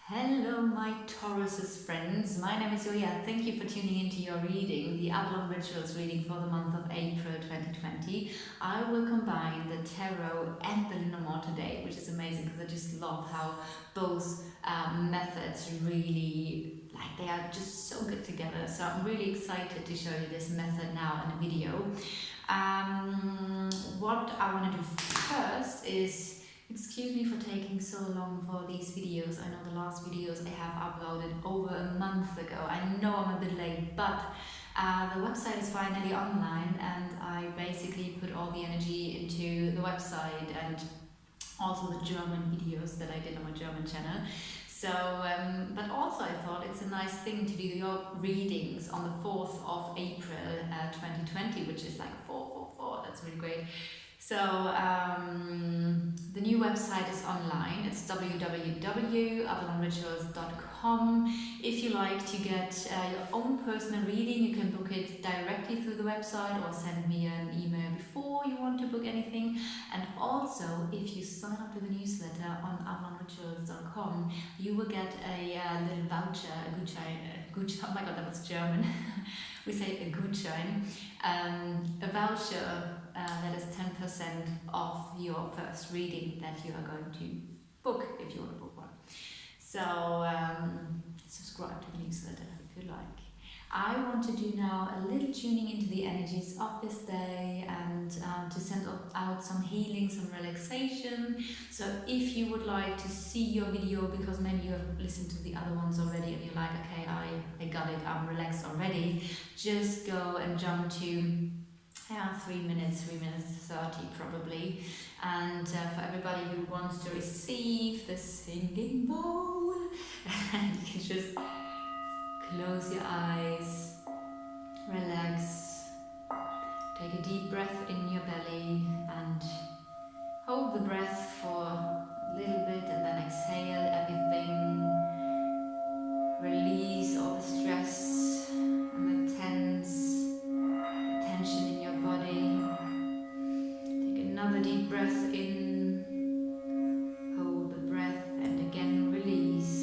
Hello, my Taurus's friends. My name is Julia. Thank you for tuning into your reading, the Avalon Rituals reading for the month of April 2020. I will combine the tarot and the Lenormand today, which is amazing because I just love how both methods really, they are just so good together. So I'm really excited to show you this method now in a video. What I want to do first is, excuse me for taking so long for these videos. I know the last videos I have uploaded over a month ago. I know I'm a bit late, but the website is finally online and I basically put all the energy into the website and also the German videos that I did on my German channel. So, but also I thought it's a nice thing to do your readings on the 4th of April 2020, which is like 444. That's really great. So the new website is online. It's www.avalonrituals.com. If you like to get your own personal reading, you can book it directly through the website or send me an email before you want to book anything. And also, if you sign up to the newsletter on avalonrituals.com, you will get a little voucher, a Gutschein, oh my god, that was German. We say a Gutschein, a voucher that is 10% off your first reading that you are going to book if you want to book one. So subscribe to the newsletter if you like. I want to do now a little tuning into the energies of this day and to send out some healing, some relaxation. So if you would like to see your video, because maybe you have listened to the other ones already and you're like, okay, I got it, I'm relaxed already, just go and jump to 3 minutes 30 probably. And for everybody who wants to receive the singing bowl, and you can just close your eyes, relax, take a deep breath in your belly and hold the breath for a little bit and then exhale everything. Release all the stress and the tension in your body. Take another deep breath in, hold the breath and again release.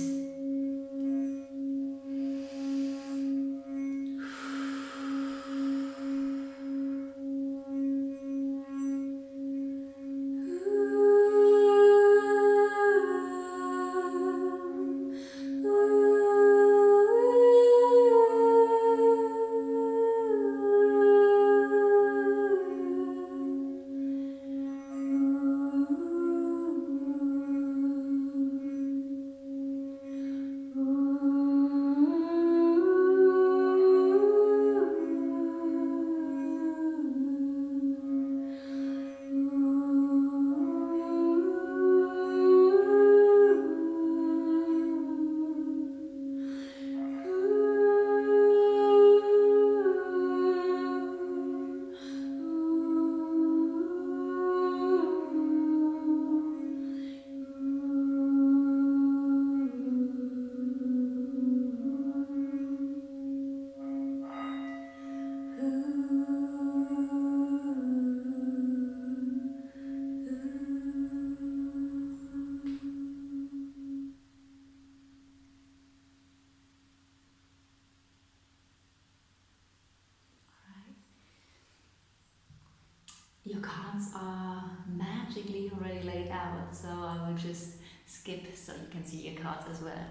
Your cards are magically already laid out, so I will just skip so you can see your cards as well.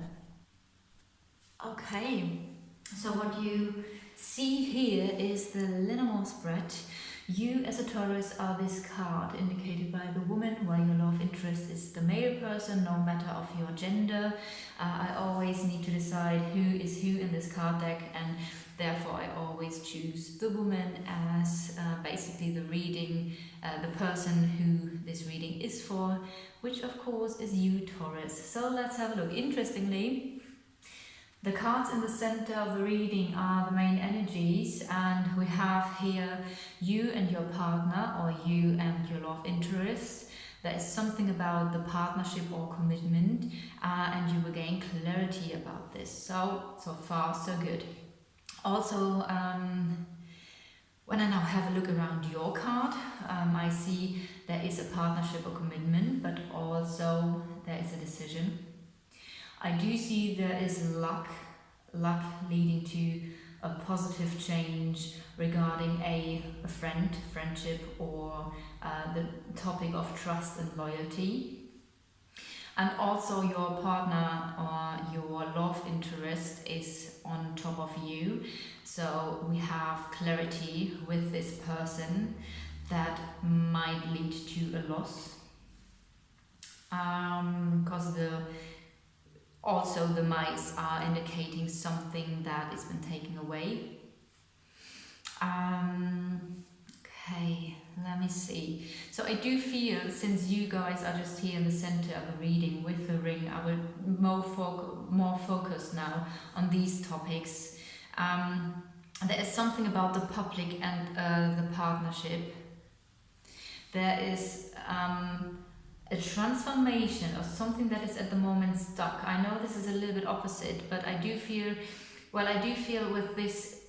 Okay, so what you see here is the Lenormand spread. You as a Taurus are this card indicated by the woman, while your love interest is the male person, no matter of your gender. I always need to decide who is who in this card deck, and therefore I always choose the woman as basically the reading, the person who this reading is for, which of course is you, Taurus. So let's have a look. Interestingly, the cards in the center of the reading are the main energies, and we have here you and your partner, or you and your love interest. There is something about the partnership or commitment, and you will gain clarity about this. So far so good. Also, when I now have a look around your card, I see there is a partnership or commitment, but also there is a decision. I do see there is luck leading to a positive change regarding a friendship, or the topic of trust and loyalty. And also your partner or your love interest is on top of you. So we have clarity with this person that might lead to a loss. Because also the mice are indicating something that has been taken away. Okay, let me see. So I do feel, since you guys are just here in the center of the reading with the ring, I will more focus now on these topics. There is something about the public and the partnership. There is a transformation or something that is at the moment stuck. I know this is a little bit opposite, but I do feel with this,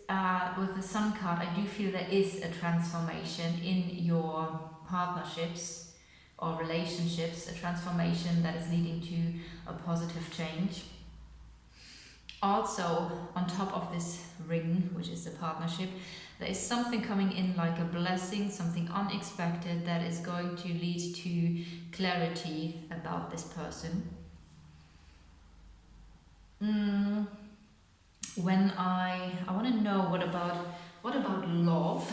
with the Sun card, I do feel there is a transformation in your partnerships or relationships, a transformation that is leading to a positive change. Also, on top of this ring, which is the partnership, there is something coming in like a blessing, something unexpected that is going to lead to clarity about this person. When I want to know what about love.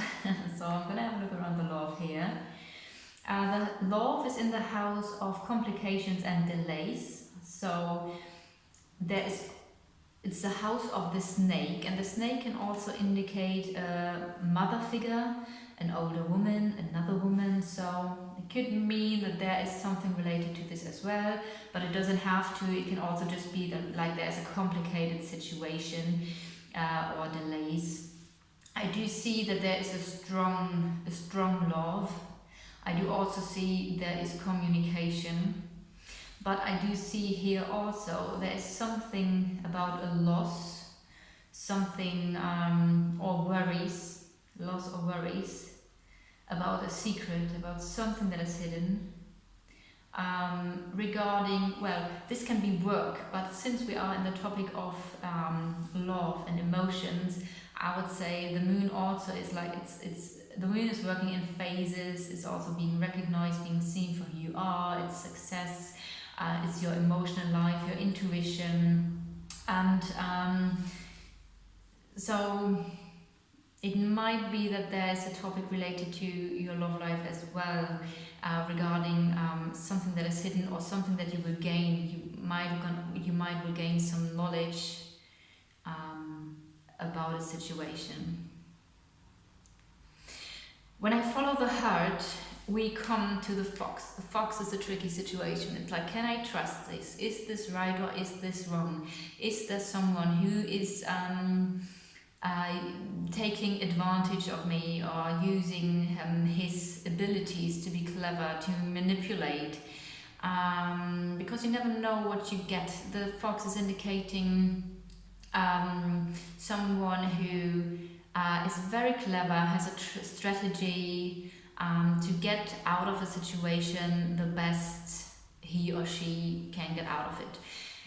So I'm gonna have a look around the love here. The love is in the house of complications and delays. So it's the house of the snake, and the snake can also indicate a mother figure, an older woman, another woman. So it could mean that there is something related to this as well, but it doesn't have to. It can also just be that, like, there's a complicated situation or delays. I do see that there is a strong love. I do also see there is communication. But I do see here also there is something about a loss, something or worries, loss or worries, about a secret, about something that is hidden. Regarding, well, this can be work, but since we are in the topic of love and emotions, I would say the moon also is like, the moon is working in phases. It's also being recognized, being seen for who you are. It's success. It's your emotional life, your intuition, and so it might be that there's a topic related to your love life as well, regarding something that is hidden or something that you will gain. You might will gain some knowledge about a situation. When I follow the heart, we come to the fox. The fox is a tricky situation. It's like, can I trust this? Is this right or is this wrong? Is there someone who is taking advantage of me or using his abilities to be clever, to manipulate? Because you never know what you get. The fox is indicating someone who is very clever, has a strategy to get out of a situation the best he or she can get out of it.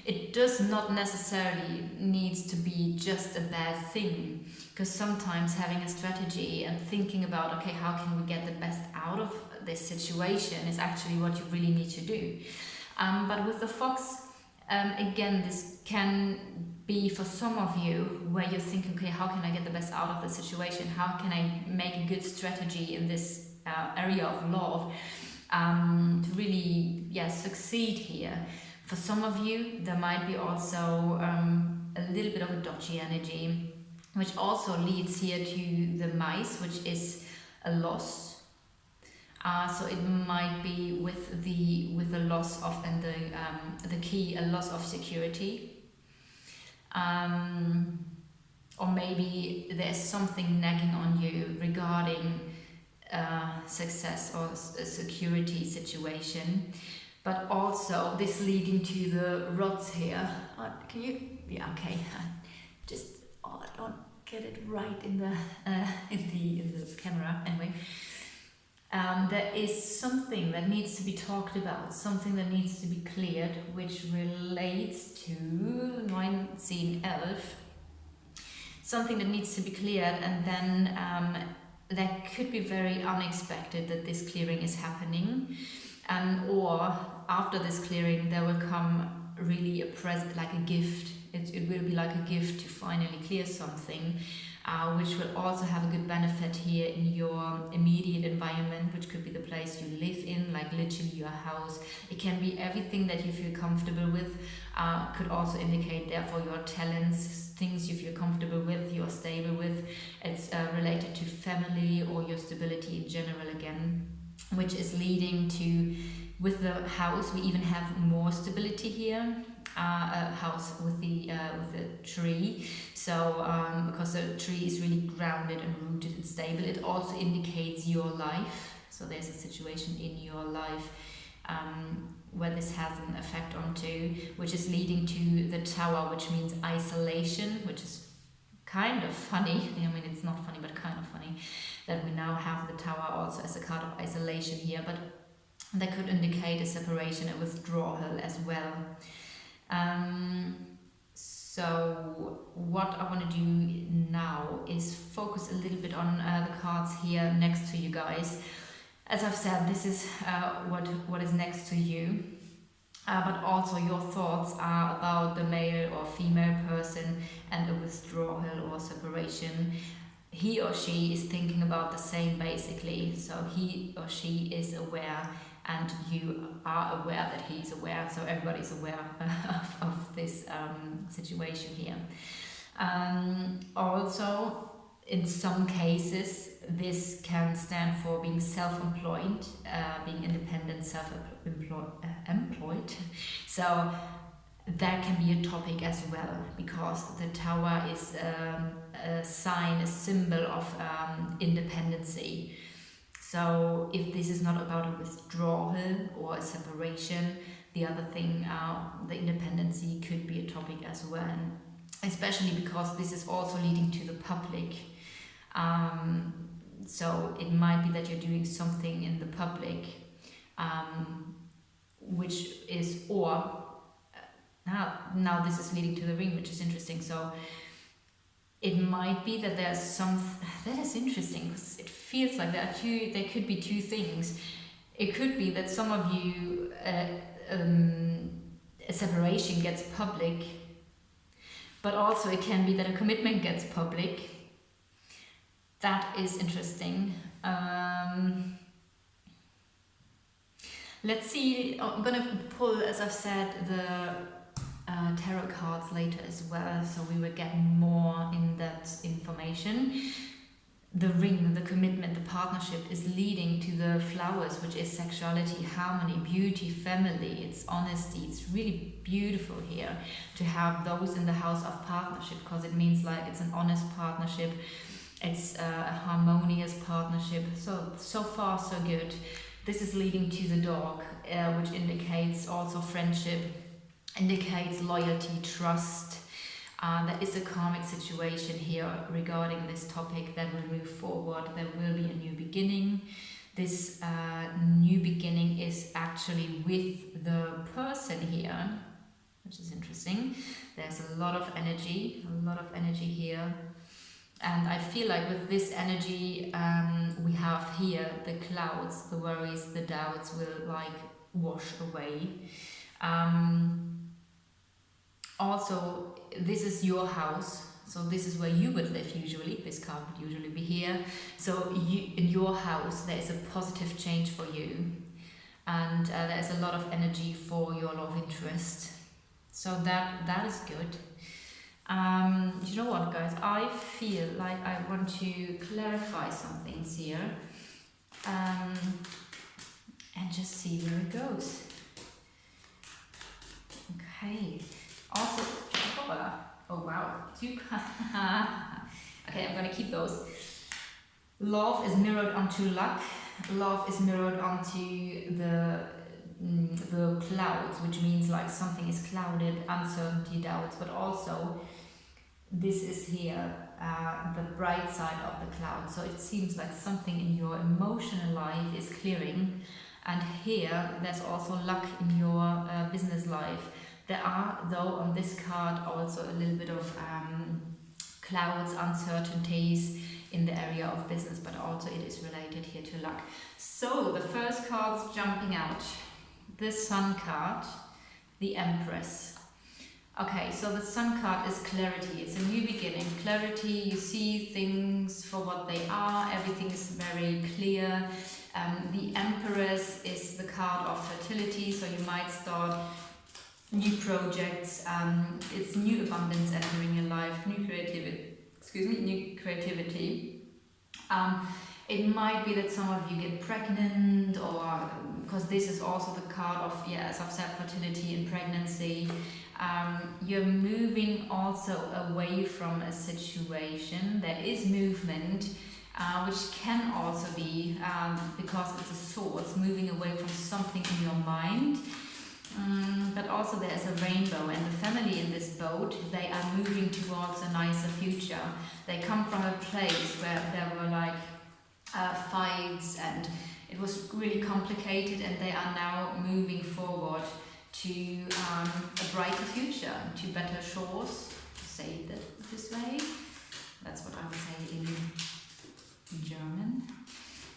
It does not necessarily needs to be just a bad thing, because sometimes having a strategy and thinking about, okay, how can we get the best out of this situation is actually what you really need to do. But with the fox, again, this can be for some of you where you think, okay, how can I get the best out of the situation? How can I make a good strategy in this area of love to really succeed here? For some of you, there might be also a little bit of a dodgy energy, which also leads here to the mice, which is a loss. So it might be with the loss of, and the key, a loss of security. Or maybe there's something nagging on you regarding success or a security situation, but also this leading to the rods here. Can you? Yeah, okay. I don't get it right in the camera. Anyway, there is something that needs to be talked about, something that needs to be cleared, which relates to 1911, something that needs to be cleared, and then that could be very unexpected that this clearing is happening, or after this clearing there will come really a present, like a gift. It will be like a gift to finally clear something, which will also have a good benefit here in your immediate environment, which could be the place you live in, like literally your house. It can be everything that you feel comfortable with, could also indicate therefore your talents, things you feel comfortable with, you're stable with. It's related to family or your stability in general again, which is leading to, with the house, we even have more stability here. A house with the tree, so because the tree is really grounded and rooted and stable, it also indicates your life. So there's a situation in your life where this has an effect onto, which is leading to the tower, which means isolation, which is kind of funny. I mean, it's not funny, but kind of funny that we now have the tower also as a card of isolation here, but that could indicate a separation, a withdrawal as well. So what I want to do now is focus a little bit on the cards here next to you guys. As I've said, this is what is next to you, but also your thoughts are about the male or female person and a withdrawal or separation. He or she is thinking about the same basically, so he or she is aware and you are aware that he's aware, so everybody's aware of this situation here. Also, in some cases, this can stand for being self-employed, being independent, employed. So that can be a topic as well, because the tower is a sign, a symbol of independency. So if this is not about a withdrawal or a separation, the other thing, the independency could be a topic as well, especially because this is also leading to the public. So it might be that you're doing something in the public, which is, or now this is leading to the ring, which is interesting. So it might be that there's that is interesting, because it feels like there could be two things. It could be that some of you, a separation gets public, but also it can be that a commitment gets public. That is interesting. Let's see, I'm gonna pull, as I've said, the tarot cards later as well, so we will get more in that information. The ring, the commitment, the partnership is leading to the flowers, which is sexuality, harmony, beauty, family, it's honesty. It's really beautiful here to have those in the house of partnership, because it means like it's an honest partnership, it's a harmonious partnership. So far so good. This is leading to the dog, which indicates also friendship, indicates loyalty, trust. There is a karmic situation here regarding this topic that will move forward. There will be a new beginning. This new beginning is actually with the person here, which is interesting. There's a lot of energy here. And I feel like with this energy, we have here the clouds, the worries, the doubts will like wash away. Also, this is your house, so this is where you would live usually. This card would usually be here. So in your house, there is a positive change for you, and there is a lot of energy for your love interest. So that is good. You know what, guys? I feel like I want to clarify some things here, and just see where it goes. Okay. Also, oh wow, two. Okay, I'm gonna keep those. Love is mirrored onto luck. Love is mirrored onto the clouds, which means like something is clouded, uncertainty, doubts, but also this is here the bright side of the cloud. So it seems like something in your emotional life is clearing. And here there's also luck in your business life. There are, though, on this card also a little bit of clouds, uncertainties in the area of business, but also it is related here to luck. So the first card's jumping out. The Sun card, the Empress. Okay, so the Sun card is clarity. It's a new beginning. Clarity, you see things for what they are. Everything is very clear. The Empress is the card of fertility, so you might start new projects. It's new abundance entering your life, new creativity. New creativity. It might be that some of you get pregnant, or because this is also the card of, yeah, as I've said, fertility and pregnancy. You're moving also away from a situation. There is movement, which can also be, because it's a sword, moving away from something in your mind. But also there's a rainbow, and the family in this boat, they are moving towards a nicer future. They come from a place where there were like fights and it was really complicated, and they are now moving forward to a brighter future, to better shores, to say it this way. That's what I would say in German.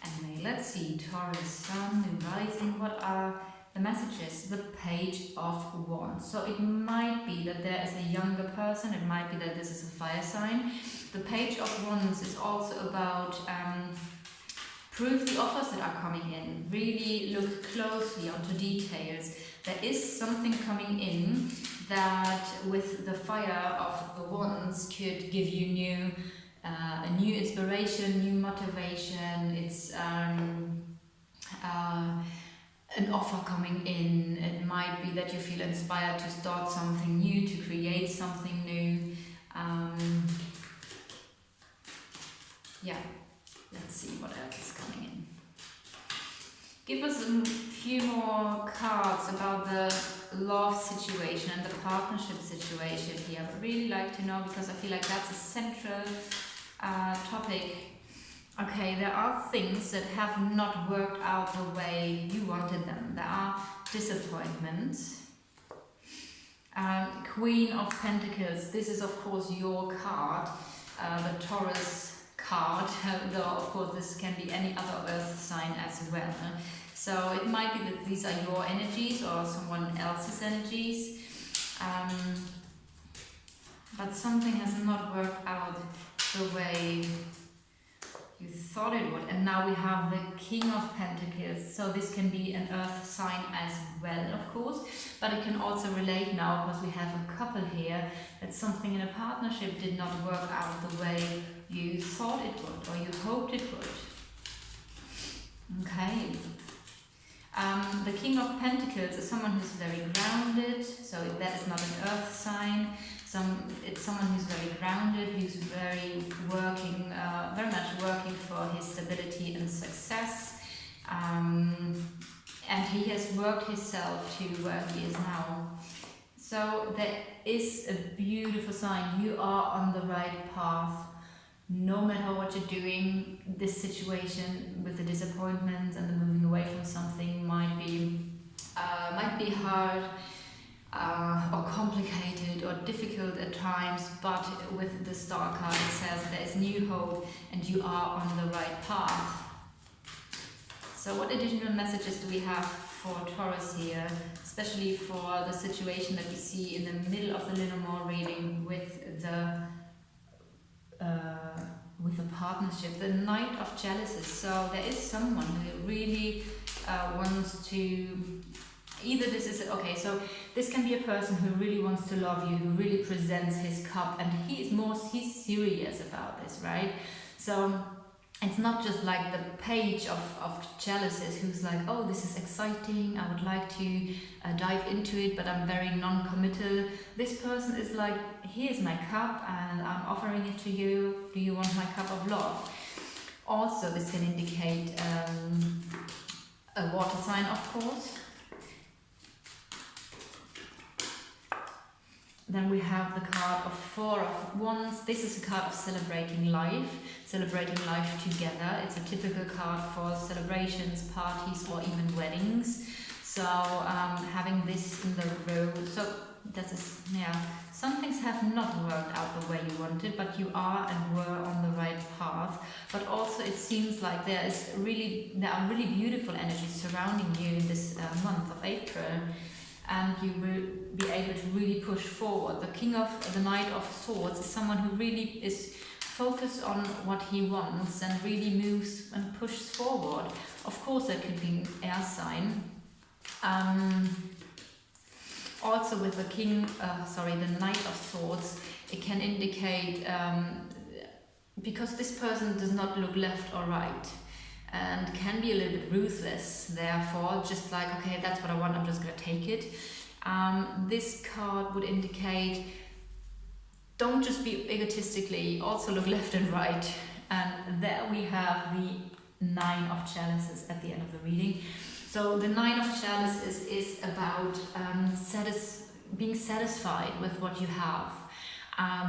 Anyway, let's see, Taurus, Sun, and Rising, what are the messages? The Page of Wands. So it might be that there is a younger person, it might be that this is a fire sign. The Page of Wands is also about prove the offers that are coming in. Really look closely onto details. There is something coming in that with the fire of the wands could give you a new inspiration, new motivation. It's an offer coming in. It might be that you feel inspired to start something new, to create something new. Yeah, let's see what else is coming in. Give us a few more cards about the love situation and the partnership situation here. I would really like to know, because I feel like that's a central topic. Okay, there are things that have not worked out the way you wanted them. There are disappointments. Queen of Pentacles, this is of course your card, the Taurus card, though of course this can be any other earth sign as well. So it might be that these are your energies or someone else's energies, but something has not worked out the way you thought it would. And now we have the King of Pentacles, so this can be an earth sign as well, of course, but it can also relate now, because we have a couple here, that something in a partnership did not work out the way you thought it would, or you hoped it would. Okay. The King of Pentacles is someone who's very grounded, so that is not an earth sign. It's someone who's very grounded, who's very much working for his stability and success. And he has worked himself to where he is now. So there is a beautiful sign. You are on the right path. No matter what you're doing, this situation with the disappointments and the moving away from something might be hard or complicated or difficult at times, but with the Star card it says there is new hope and you are on the right path. So what additional messages do we have for Taurus here, especially for the situation that we see in the middle of the Lenormand reading with the partnership, the Knight of Jealousies. So there is someone who really wants to, either this is, okay, so this can be a person who really wants to love you, who really presents his cup, and he's serious about this, right? So it's not just like the Page of Jealousies who's like, oh, this is exciting, I would like to dive into it, but I'm very non-committal. This person is like, here's my cup and I'm offering it to you. Do you want my cup of love? Also, this can indicate a water sign, of course. Then we have the card of Four of Wands. This is a card of celebrating life together. It's a typical card for celebrations, parties, or even weddings. So having this in the row, so that is, yeah, some things have not worked out the way you wanted, but you are and were on the right path. But also it seems like there are really beautiful energies surrounding you in this month of April, and you will be able to really push forward. The Knight of Swords is someone who really is focused on what he wants and really moves and pushes forward. Of course, that could be an air sign. Also with the Knight of Swords, it can indicate, because this person does not look left or right and can be a little bit ruthless, therefore, just like, okay, that's what I want, I'm just going to take it. This card would indicate, don't just be egotistically, also look left and right. And there we have the Nine of Chalices at the end of the reading. So the Nine of Chalices is about being satisfied with what you have,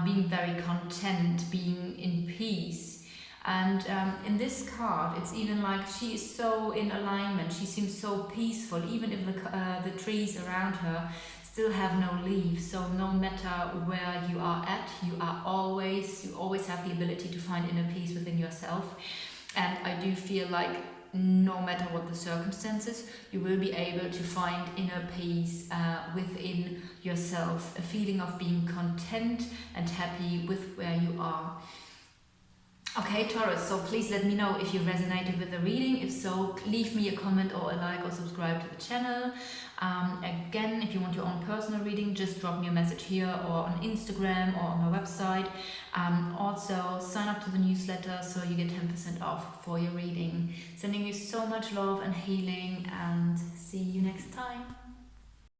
being very content, being in peace. And in this card, it's even like she is so in alignment, she seems so peaceful, even if the trees around her still have no leaves. So no matter where you are at, you always have the ability to find inner peace within yourself. And I do feel like no matter what the circumstances, you will be able to find inner peace within yourself, a feeling of being content and happy with where you are. Okay, Taurus, so please let me know if you resonated with the reading. If so, leave me a comment or a like or subscribe to the channel. Again, if you want your own personal reading, just drop me a message here or on Instagram or on my website. Also, sign up to the newsletter so you get 10% off for your reading. Sending you so much love and healing, and see you next time.